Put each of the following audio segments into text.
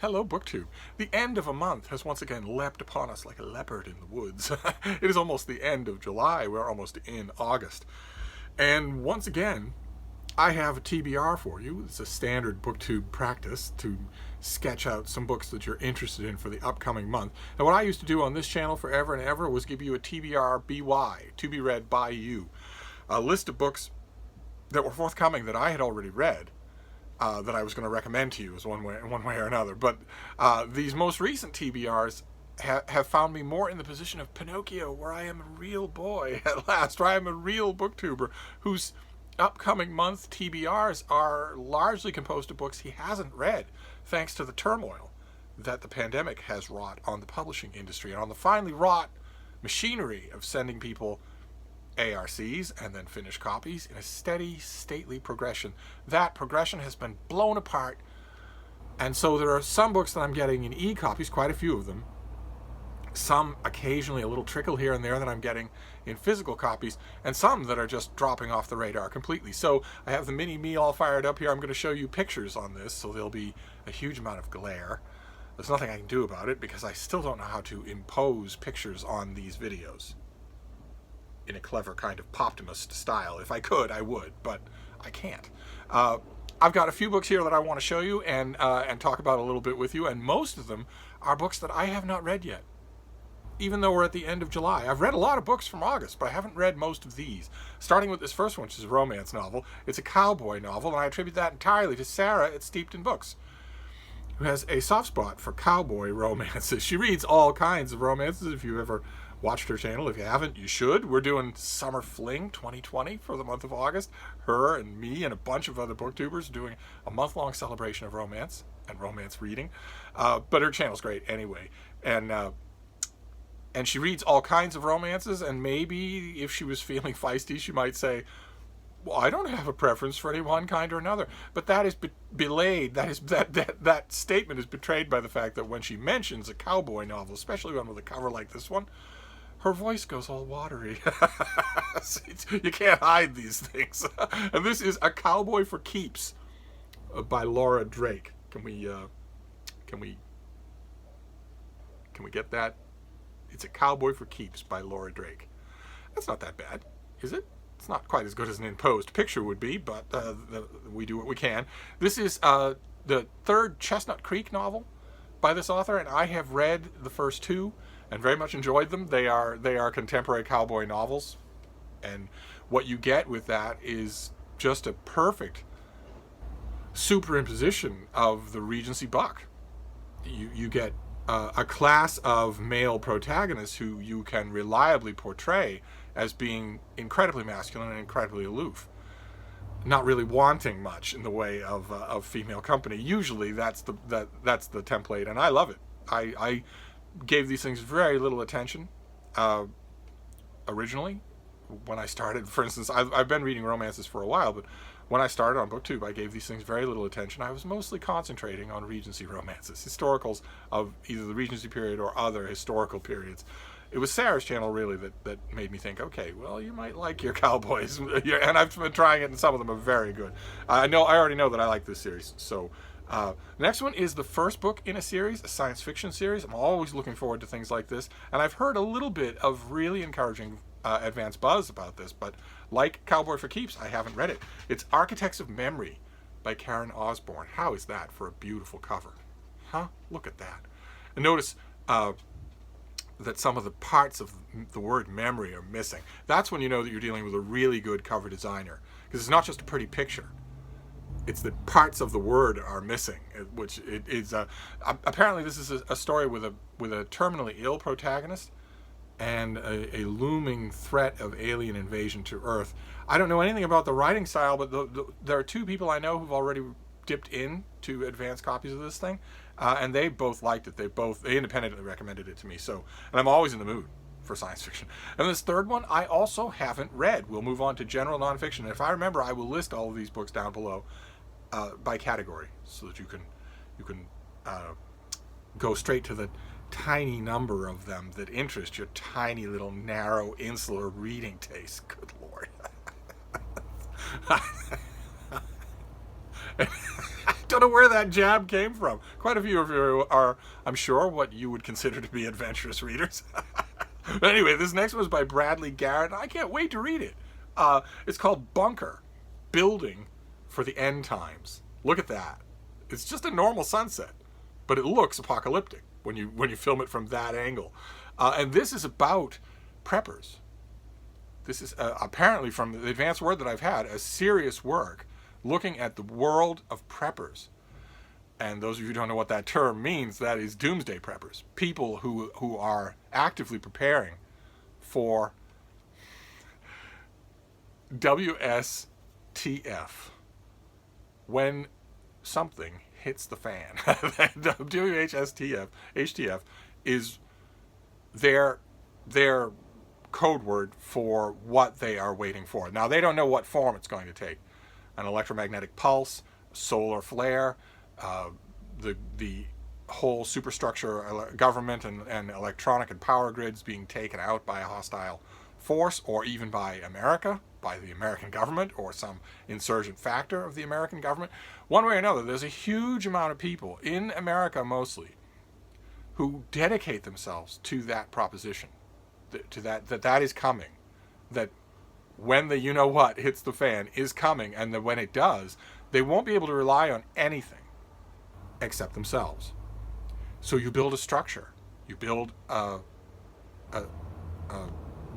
Hello, BookTube. The end of a month has once again leapt upon us like a leopard in the woods. It is almost the end of July. We're almost in August. And once again, I have a TBR for you. It's a standard BookTube practice to sketch out some books that you're interested in for the upcoming month. And what I used to do on this channel forever and ever was give you a TBR BY, to be read by you. A list of books that were forthcoming that I had already read, that I was going to recommend to you as one way or another. But these most recent TBRs have found me more in the position of Pinocchio, where I am a real boy at last, where I am a real booktuber whose upcoming month TBRs are largely composed of books he hasn't read, thanks to the turmoil that the pandemic has wrought on the publishing industry and on the finely wrought machinery of sending people ARCs and then finished copies in a steady, stately progression. That progression has been blown apart, and so there are some books that I'm getting in e-copies, quite a few of them, some occasionally a little trickle here and there that I'm getting in physical copies, and some that are just dropping off the radar completely. So I have the mini-me all fired up here. I'm going to show you pictures on this, so there'll be a huge amount of glare. There's nothing I can do about it because I still don't know how to impose pictures on these videos in a clever kind of Poptimist style. If I could, I would, but I can't. I've got a few books here that I want to show you and talk about a little bit with you, and most of them are books that I have not read yet, even though we're at the end of July. I've read a lot of books from August, but I haven't read most of these. Starting with this first one, which is a romance novel. It's a cowboy novel, and I attribute that entirely to Sarah at Steeped in Books, who has a soft spot for cowboy romances. She reads all kinds of romances. If you ever watched her channel, if you haven't, you should. We're doing Summer Fling 2020 for the month of August. Her and me and a bunch of other booktubers doing a month-long celebration of romance and romance reading. But her channel's great anyway. And she reads all kinds of romances, and maybe if she was feeling feisty, she might say, well, I don't have a preference for any one kind or another. But that is belayed. That statement is betrayed by the fact that when she mentions a cowboy novel, especially one with a cover like this one, her voice goes all watery. You can't hide these things. And this is A Cowboy for Keeps by Laura Drake. Can we get that? It's A Cowboy for Keeps by Laura Drake. That's not that bad, is it? It's not quite as good as an imposed picture would be, but we do what we can. This is the third Chestnut Creek novel by this author, and I have read the first two and very much enjoyed them. They are contemporary cowboy novels, and what you get with that is just a perfect superimposition of the Regency buck. You get a class of male protagonists who you can reliably portray as being incredibly masculine and incredibly aloof, not really wanting much in the way of female company. Usually that's the template, and I love it. I gave these things very little attention originally when I started. For instance, I've been reading romances for a while, but when I started on BookTube, I gave these things very little attention. I was mostly concentrating on Regency romances, historicals of either the Regency period or other historical periods. It was Sarah's channel, really, that made me think, okay, well, you might like your cowboys. And I've been trying it, and some of them are very good. I already know that I like this series. So next one is the first book in a series, a science fiction series. I'm always looking forward to things like this. And I've heard a little bit of really encouraging advanced buzz about this, but like Cowboy for Keeps, I haven't read it. It's Architects of Memory by Karen Osborne. How is that for a beautiful cover? Huh? Look at that. And notice that some of the parts of the word memory are missing. That's when you know that you're dealing with a really good cover designer, because it's not just a pretty picture. It's that parts of the word are missing, which it is. Apparently, this is a story with a terminally ill protagonist and a looming threat of alien invasion to Earth. I don't know anything about the writing style, but there are two people I know who've already dipped in to advanced copies of this thing, and they both liked it. They independently recommended it to me. So, and I'm always in the mood for science fiction. And this third one I also haven't read. We'll move on to general nonfiction. And if I remember, I will list all of these books down below by category, so that you can go straight to the tiny number of them that interest your tiny little narrow insular reading taste. Good Lord. I don't know where that jab came from. Quite a few of you are, I'm sure, what you would consider to be adventurous readers. But anyway, this next one is by Bradley Garrett. I can't wait to read it. It's called Bunker, Building for the End Times. Look at that. It's just a normal sunset, but it looks apocalyptic when you film it from that angle. And this is about preppers. This is apparently, from the advanced word that I've had, a serious work looking at the world of preppers. And those of you who don't know what that term means, that is doomsday preppers. People who are actively preparing for WSTF. When something hits the fan. HTF is their code word for what they are waiting for. Now, they don't know what form it's going to take. An electromagnetic pulse, solar flare, the whole superstructure, government and electronic and power grids being taken out by a hostile force, or even by America, by the American government, or some insurgent factor of the American government. One way or another, there's a huge amount of people, in America mostly, who dedicate themselves to that proposition, to that is coming, that when the you-know-what hits the fan is coming, and that when it does, they won't be able to rely on anything except themselves. So you build a structure, you build a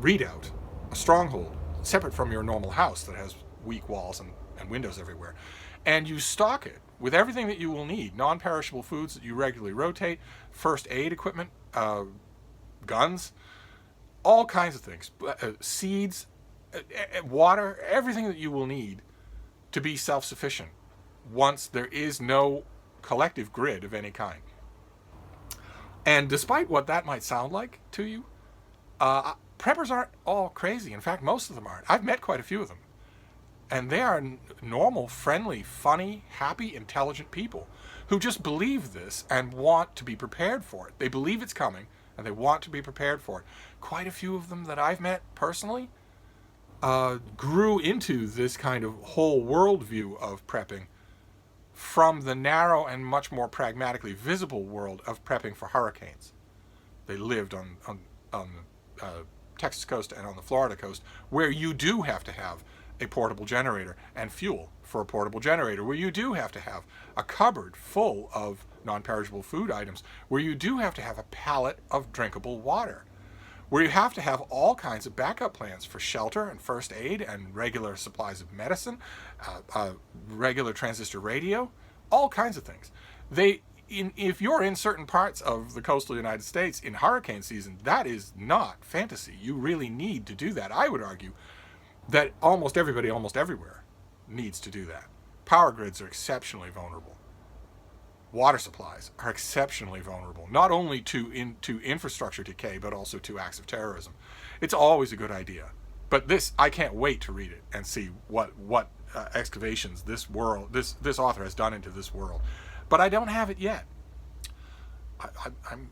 redoubt, a stronghold, separate from your normal house that has weak walls and windows everywhere. And you stock it with everything that you will need, non-perishable foods that you regularly rotate, first aid equipment, guns, all kinds of things, seeds, water, everything that you will need to be self-sufficient once there is no collective grid of any kind. And despite what that might sound like to you, preppers aren't all crazy. In fact, most of them aren't. I've met quite a few of them. And they are normal, friendly, funny, happy, intelligent people who just believe this and want to be prepared for it. They believe it's coming, and they want to be prepared for it. Quite a few of them that I've met personally grew into this kind of whole worldview of prepping from the narrow and much more pragmatically visible world of prepping for hurricanes. They lived on the Texas coast and on the Florida coast, where you do have to have a portable generator and fuel for a portable generator, where you do have to have a cupboard full of non-perishable food items, where you do have to have a pallet of drinkable water, where you have to have all kinds of backup plans for shelter and first aid and regular supplies of medicine, regular transistor radio, all kinds of things. If you're in certain parts of the coastal United States in hurricane season, that is not fantasy. You really need to do that. I would argue that almost everybody, almost everywhere, needs to do that. Power grids are exceptionally vulnerable. Water supplies are exceptionally vulnerable, not only to infrastructure decay, but also to acts of terrorism. It's always a good idea. But this, I can't wait to read it and see what excavations this author has done into this world. But I don't have it yet. I'm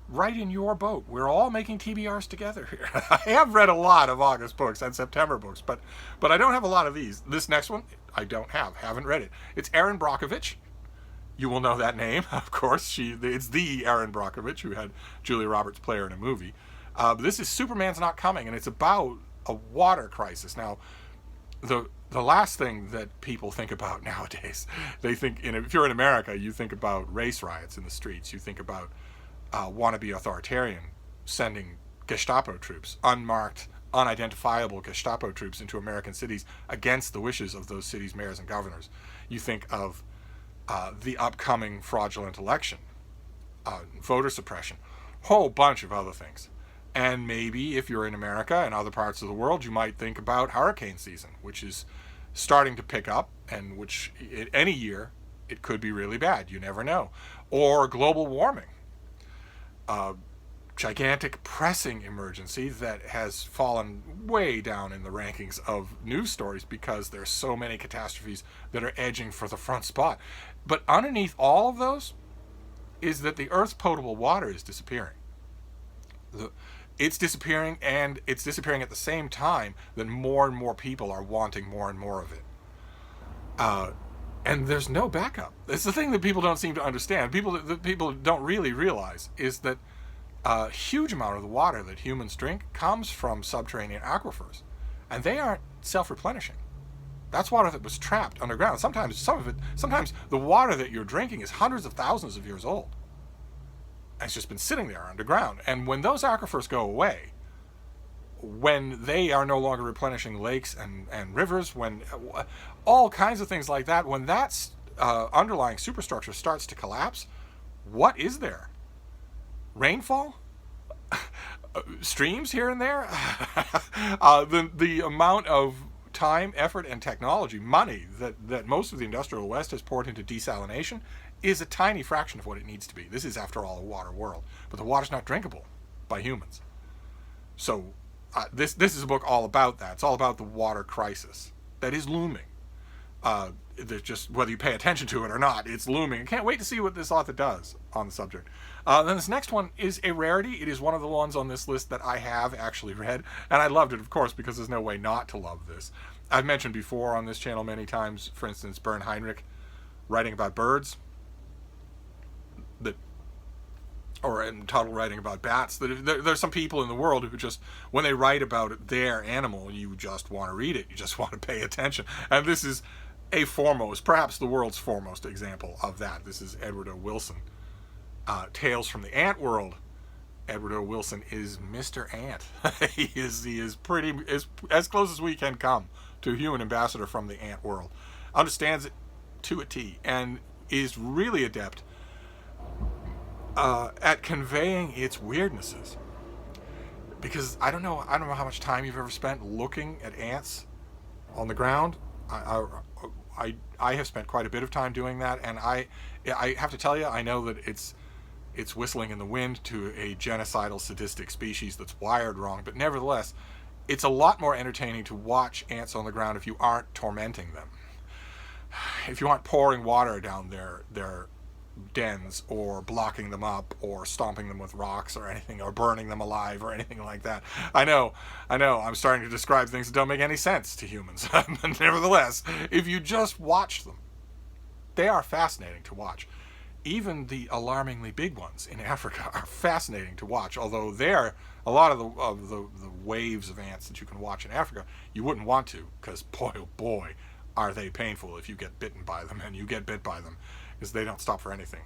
right in your boat. We're all making TBRs together here. I have read a lot of August books and September books, but I don't have a lot of these. This next one, I haven't read it. It's Erin Brokovich. You will know that name, of course. It's the Erin Brokovich who had Julia Roberts play her in a movie. This is Superman's Not Coming, and it's about a water crisis. Now, the last thing that people think about nowadays, they think, if you're in America, you think about race riots in the streets. You think about wannabe authoritarian sending Gestapo troops, unmarked, unidentifiable Gestapo troops into American cities against the wishes of those cities' mayors and governors. You think of the upcoming fraudulent election, voter suppression, whole bunch of other things. And maybe if you're in America and other parts of the world, you might think about hurricane season, which is starting to pick up, and which any year it could be really bad. You never know. Or global warming. Gigantic pressing emergency that has fallen way down in the rankings of news stories because there's so many catastrophes that are edging for the front spot. But underneath all of those is that the Earth's potable water is disappearing. It's disappearing, and it's disappearing at the same time that more and more people are wanting more and more of it. And there's no backup. It's the thing that people don't seem to understand. That people don't really realize is that a huge amount of the water that humans drink comes from subterranean aquifers, and they aren't self-replenishing. That's water that was trapped underground. Sometimes the water that you're drinking is hundreds of thousands of years old. And it's just been sitting there underground. And when those aquifers go away, when they are no longer replenishing lakes and rivers, when all kinds of things like that, when that underlying superstructure starts to collapse, what is there? Rainfall? Streams here and there? The amount of time, effort, and technology, money that most of the industrial West has poured into desalination is a tiny fraction of what it needs to be. This is, after all, a water world. But the water's not drinkable by humans. So this is a book all about that. It's all about the water crisis that is looming. There's just, whether you pay attention to it or not, it's looming. I can't wait to see what this author does on the subject. Then this next one is a rarity. It is one of the ones on this list that I have actually read, and I loved it, of course, because there's no way not to love this. I've mentioned before on this channel many times, for instance, Bernd Heinrich writing about birds, or in Tuttle writing about bats. There's some people in the world who just, when they write about their animal, you just want to read it. You just want to pay attention. And this is a foremost, perhaps the world's foremost example of that. This is Edward O. Wilson. Tales from the Ant World. Edward O. Wilson is Mr. Ant. he is pretty as close as we can come to a human ambassador from the ant world. Understands it to a T and is really adept at conveying its weirdnesses. Because I don't know how much time you've ever spent looking at ants on the ground. I have spent quite a bit of time doing that, and I have to tell you, I know that it's whistling in the wind to a genocidal, sadistic species that's wired wrong, but nevertheless, it's a lot more entertaining to watch ants on the ground if you aren't tormenting them. If you aren't pouring water down their dens, or blocking them up, or stomping them with rocks or anything, or burning them alive or anything like that. I know, I'm starting to describe things that don't make any sense to humans. But nevertheless, if you just watch them, they are fascinating to watch. Even the alarmingly big ones in Africa are fascinating to watch, although a lot of the waves of ants that you can watch in Africa, you wouldn't want to, because boy, oh boy, are they painful if you get bitten by them, and you get bit by them, because they don't stop for anything.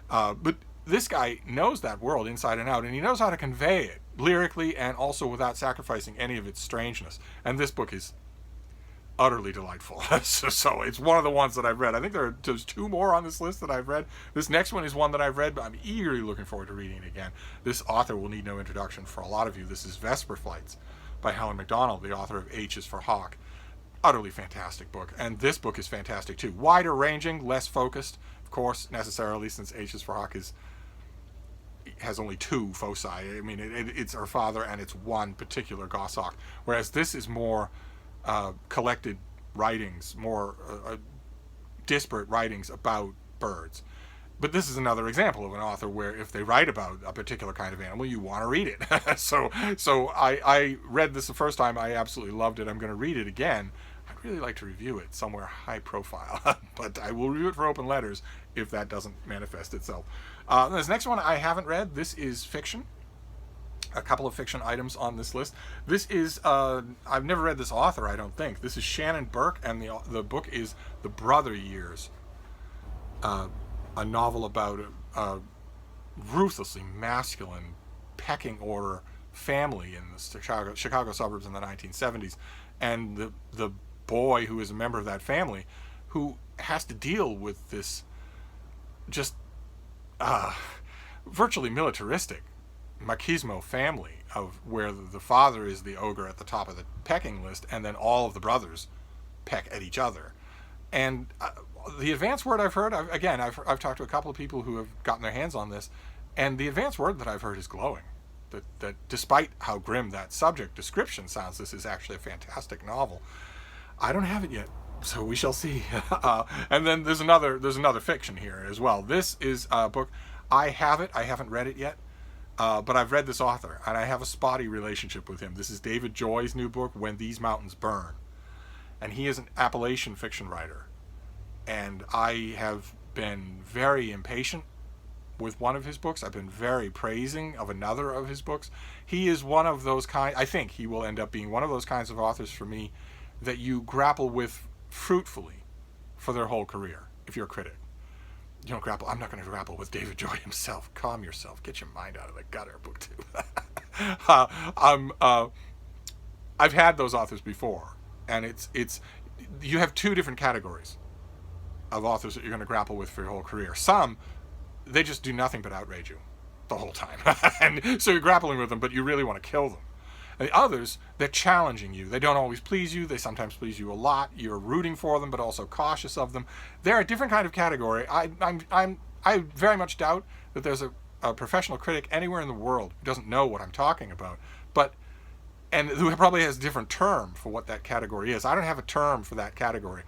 But this guy knows that world inside and out, and he knows how to convey it lyrically and also without sacrificing any of its strangeness. And this book is utterly delightful. So it's one of the ones that I've read. I think there's two more on this list that I've read. This next one is one that I've read, but I'm eagerly looking forward to reading it again. This author will need no introduction for a lot of you. This is Vesper Flights by Helen Macdonald, the author of H is for Hawk. Utterly fantastic book. And this book is fantastic too. Wider ranging, less focused, of course, necessarily, since H is for Hawk has only two foci. I mean, it's her father and it's one particular goshawk. Whereas this is more collected writings, more disparate writings about birds. But this is another example of an author where if they write about a particular kind of animal, you want to read it. So I read this the first time. I absolutely loved it. I'm going to read it again. I'd really like to review it somewhere high profile, but I will review it for open letters if that doesn't manifest itself. This next one I haven't read. This is fiction. A couple of fiction items on this list. This is, I've never read this author, I don't think. This is Shannon Burke, and the book is The Brother Years. A novel about a ruthlessly masculine pecking order family in the Chicago suburbs in the 1970s, and the boy who is a member of that family who has to deal with this just virtually militaristic machismo family, of where the father is the ogre at the top of the pecking list, and then all of the brothers peck at each other. And the advance word I've heard, I've talked to a couple of people who have gotten their hands on this, and the advance word that I've heard is glowing. That despite how grim that subject description sounds, this is actually a fantastic novel. I don't have it yet, so we shall see. And then there's another fiction here as well. This is a book. I haven't read it yet, but I've read this author, and I have a spotty relationship with him. This is David Joy's new book, When These Mountains Burn. And he is an Appalachian fiction writer. And I have been very impatient with one of his books. I've been very praising of another of his books. He is one of those I think he will end up being one of those kinds of authors for me that you grapple with fruitfully for their whole career, if you're a critic. You don't grapple. I'm not going to grapple with David Joy himself. Calm yourself. Get your mind out of the gutter, book 2. I've had those authors before, and it's you have two different categories of authors that you're going to grapple with for your whole career. Some, they just do nothing but outrage you the whole time. And so you're grappling with them, but you really want to kill them. And the others, they're challenging you. They don't always please you. They sometimes please you a lot. You're rooting for them, but also cautious of them. They're a different kind of category. I very much doubt that there's a professional critic anywhere in the world who doesn't know what I'm talking about, and who probably has a different term for what that category is. I don't have a term for that category.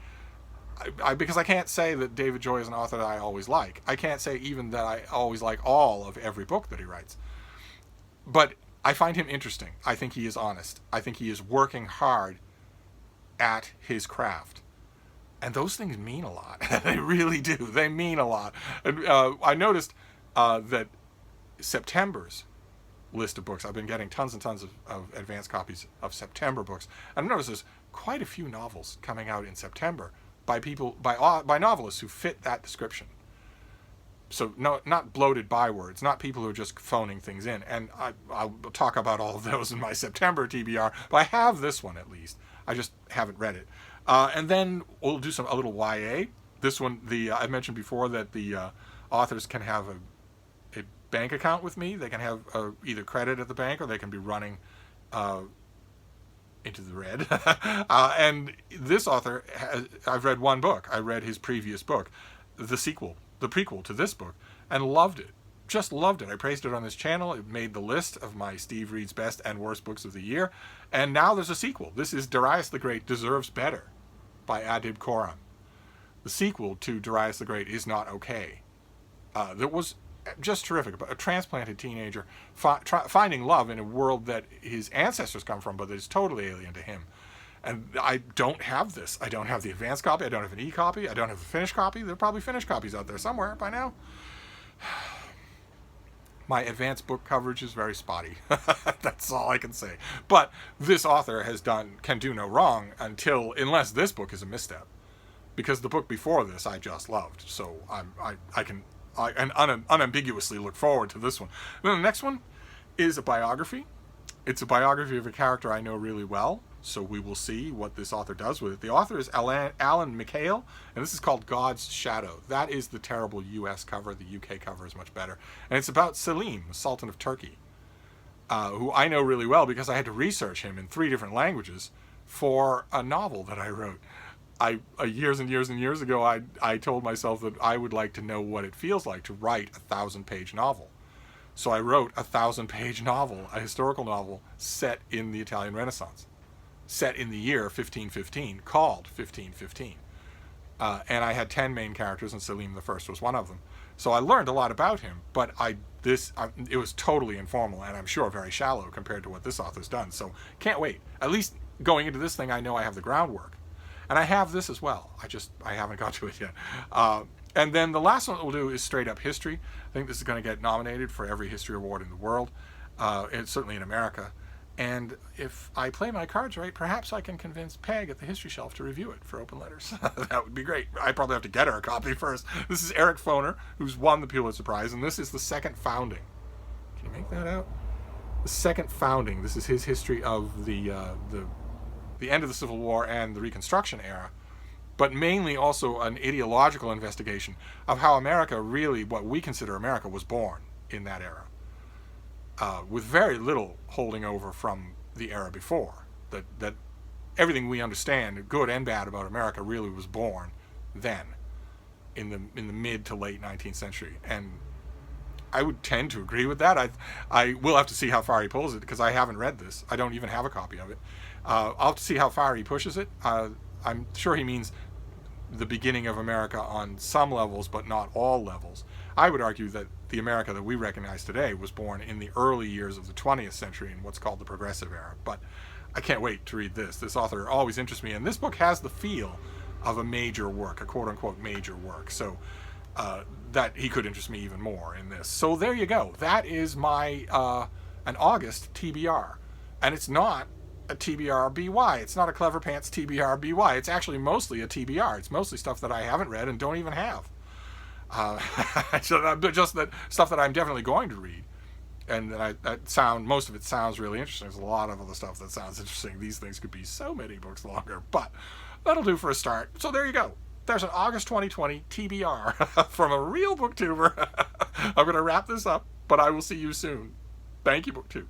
Because I can't say that David Joy is an author that I always like. I can't say even that I always like all of every book that he writes. But I find him interesting. I think he is honest. I think he is working hard at his craft. And those things mean a lot. They really do. They mean a lot. And I noticed that September's list of books, I've been getting tons and tons of advanced copies of September books. And I've noticed there's quite a few novels coming out in September by novelists who fit that description. So not bloated bywords, not people who are just phoning things in. And I'll talk about all of those in my September TBR, but I have this one at least. I just haven't read it. And then we'll do a little YA. This one, I mentioned before that the authors can have a bank account with me. They can have either credit at the bank or they can be running into the red. And this author, I've read one book. I read his previous book, the prequel to this book, and loved it. Just loved it. I praised it on this channel. It made the list of my Steve Reads Best and Worst Books of the Year. And now there's a sequel. This is Darius the Great Deserves Better by Adib Khorram. The sequel to Darius the Great is not okay. That was just terrific. About a transplanted teenager finding love in a world that his ancestors come from, but that is totally alien to him. And I don't have this. I don't have the advanced copy. I don't have an e-copy. I don't have a finished copy. There are probably finished copies out there somewhere by now. My advanced book coverage is very spotty. That's all I can say. But this author can do no wrong unless this book is a misstep. Because the book before this I just loved. So I can unambiguously look forward to this one. And then the next one is a biography. It's a biography of a character I know really well. So we will see what this author does with it. The author is Alan Mikhail, and this is called God's Shadow. That is the terrible US cover. The UK cover is much better. And it's about Selim, Sultan of Turkey, who I know really well because I had to research him in 3 different languages for a novel that I wrote. Years and years and years ago, I told myself that I would like to know what it feels like to write a 1,000-page novel. So I wrote a 1,000-page novel, a historical novel set in the Italian Renaissance, set in the year 1515, called 1515. And I had 10 main characters, and Selim I was one of them. So I learned a lot about him, but it was totally informal, and I'm sure very shallow compared to what this author's done. So can't wait. At least going into this thing, I know I have the groundwork. And I have this as well. I haven't got to it yet. And then the last one that we'll do is straight up history. I think this is going to get nominated for every history award in the world, and certainly in America. And if I play my cards right, perhaps I can convince Peg at the History Shelf to review it for Open Letters. That would be great. I probably have to get her a copy first. This is Eric Foner, who's won the Pulitzer Prize, and this is the second founding. Can you make that out? The second founding. This is his history of the end of the Civil War and the Reconstruction era, but mainly also an ideological investigation of how America really, what we consider America, was born in that era. With very little holding over from the era before. That everything we understand, good and bad, about America really was born then, in the mid to late 19th century. And I would tend to agree with that. I will have to see how far he pulls it, because I haven't read this. I don't even have a copy of it. I'll have to see how far he pushes it. I'm sure he means the beginning of America on some levels, but not all levels. I would argue that the America that we recognize today was born in the early years of the 20th century in what's called the Progressive Era. But I can't wait to read this. This author always interests me, and this book has the feel of a major work, a quote-unquote major work. So that he could interest me even more in this. So there you go. That is my an August TBR. And it's not a TBR BY. It's not a Clever Pants TBR BY. It's actually mostly a TBR. It's mostly stuff that I haven't read and don't even have. Just that stuff that I'm definitely going to read. And most of it sounds really interesting. There's a lot of other stuff that sounds interesting. These things could be so many books longer, but that'll do for a start. So there you go. There's an August 2020 TBR from a real booktuber. I'm going to wrap this up, but I will see you soon. Thank you, BookTube.